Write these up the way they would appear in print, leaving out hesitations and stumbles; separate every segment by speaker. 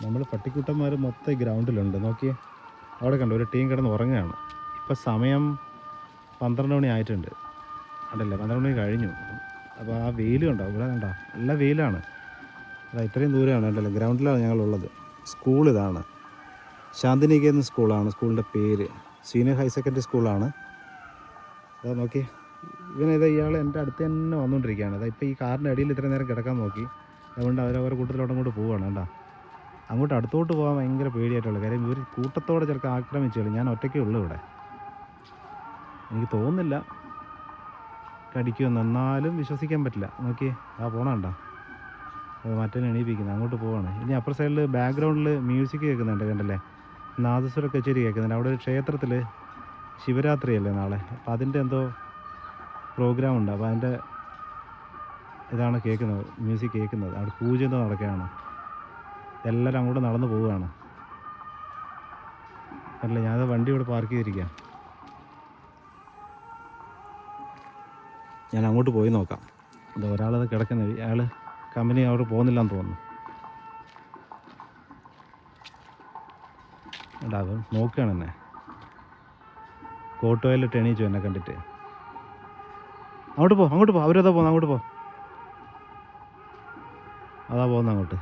Speaker 1: നമ്മൾ പട്ടിക്കുട്ടന്മാർ മൊത്തം ഈ ഗ്രൗണ്ടിലുണ്ട്. നോക്കിയേ, അവിടെ കണ്ടു ഒരു ടീം കിടന്ന് ഉറങ്ങുകയാണ്. ഇപ്പം സമയം 12 മണി ആയിട്ടുണ്ട്. അതല്ലേ 12 മണി കഴിഞ്ഞു. അപ്പോൾ ആ വെയിൽ കണ്ടോ, ഇവിടെ കണ്ടോ, നല്ല വെയിലാണ്. അതാ ഇത്രയും ദൂരമാണ് ഉണ്ടല്ലോ, ഗ്രൗണ്ടിലാണ് ഞങ്ങളുള്ളത്. സ്കൂൾ ഇതാണ്, ശാന്തിനികേതൻ സ്കൂളാണ് സ്കൂളിൻ്റെ പേര്. സീനിയർ ഹയർ സെക്കൻഡറി സ്കൂളാണ്. അതാ നോക്കി, ഇയാൾ എൻ്റെ അടുത്ത് തന്നെ വന്നുകൊണ്ടിരിക്കുകയാണ്. അതാ ഇപ്പോൾ ഈ കാറിൻ്റെ അടിയിൽ ഇത്രയും നേരം കിടക്കാൻ നോക്കി. അതുകൊണ്ട് അവരവരുടെ കൂട്ടത്തിലോട്ട് അങ്ങോട്ട് പോവുകയാണ്. കേട്ടോ, അങ്ങോട്ട് അടുത്തോട്ട് പോകാൻ ഭയങ്കര പേടിയായിട്ടുള്ള കാര്യം, ഇവർ കൂട്ടത്തോടെ ചിലപ്പോൾ ആക്രമിച്ചോളൂ. ഞാൻ ഒറ്റയ്ക്കേ ഉള്ളൂ ഇവിടെ. എനിക്ക് തോന്നുന്നില്ല കടിക്കുമെന്ന്, എന്നാലും വിശ്വസിക്കാൻ പറ്റില്ല. നോക്കി, പോകണണ്ട, മറ്റേ എണീപ്പിക്കുന്നത്, അങ്ങോട്ട് പോവാണ്. ഇനി അപ്പുറ സൈഡിൽ ബാക്ക്ഗ്രൗണ്ടിൽ മ്യൂസിക് കേൾക്കുന്നുണ്ട്, കണ്ടല്ലേ, നാദസ്വര കച്ചേരി കേൾക്കുന്നുണ്ട്. അവിടെ ഒരു ക്ഷേത്രത്തിൽ ശിവരാത്രിയല്ലേ നാളെ, അപ്പോൾ അതിൻ്റെ എന്തോ പ്രോഗ്രാം ഉണ്ട്. അപ്പോൾ അതിൻ്റെ ഇതാണ് കേൾക്കുന്നത്, മ്യൂസിക് കേൾക്കുന്നത്. അവിടെ പൂജ എന്തോ നടക്കുകയാണ്. എല്ലാവരും അങ്ങോട്ട് നടന്നു പോവുകയാണ്. അല്ല, ഞാനത് വണ്ടി ഇവിടെ പാർക്ക് ചെയ്തിരിക്കാം. ഞാൻ അങ്ങോട്ട് പോയി നോക്കാം. അത് ഒരാളത് കിടക്കുന്നത്, അയാൾ കമ്പനി അവിടെ പോകുന്നില്ലെന്ന് തോന്നുന്നു. ഉണ്ടാകും, നോക്കുകയാണ് എന്നെ. കോട്ടോയിലിട്ട് എണീച്ചു എന്നെ കണ്ടിട്ട്. അങ്ങോട്ട് പോ, അവരതാ പോകുന്നത്, അങ്ങോട്ട് പോ. അതാ പോകുന്നത് അങ്ങോട്ട്.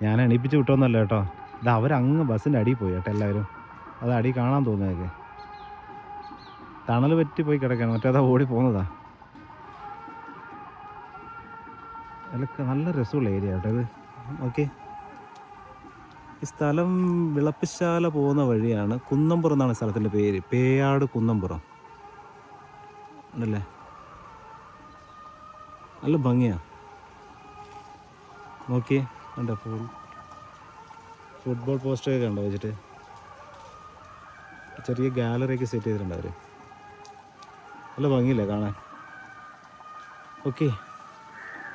Speaker 1: ഞാൻ എണീപ്പിച്ച് വിട്ടോന്നല്ല കേട്ടോ, ഇത് അവരങ്ങ് ബസ്സിൻ്റെ അടിയിൽ പോയി കേട്ടോ. എല്ലാവരും അത് അടി കാണാൻ തോന്നുന്നതൊക്കെ തണൽ പറ്റി പോയി കിടക്കുകയാണ്. മറ്റേതാ ഓടി പോകുന്നതാ. അതിലൊക്കെ നല്ല രസമുള്ള ഏരിയ കേട്ടോ ഇത്. ഓക്കെ, ഈ സ്ഥലം വിളപ്പിശാല പോകുന്ന വഴിയാണ്. കുന്നംപുറം എന്നാണ് സ്ഥലത്തിൻ്റെ പേര്, പേയാട് കുന്നംപുറം ഉണ്ടല്ലേ. നല്ല ഭംഗിയാണ്. നോക്കിയേ, കണ്ടോ, ഫുട്ബോൾ പോസ്റ്ററൊക്കെ കണ്ടോ വെച്ചിട്ട്. ചെറിയ ഗാലറിയൊക്കെ സെറ്റ് ചെയ്തിട്ടുണ്ട് അവർ. നല്ല ഭംഗിയില്ലേ കാണാൻ. ഓക്കെ.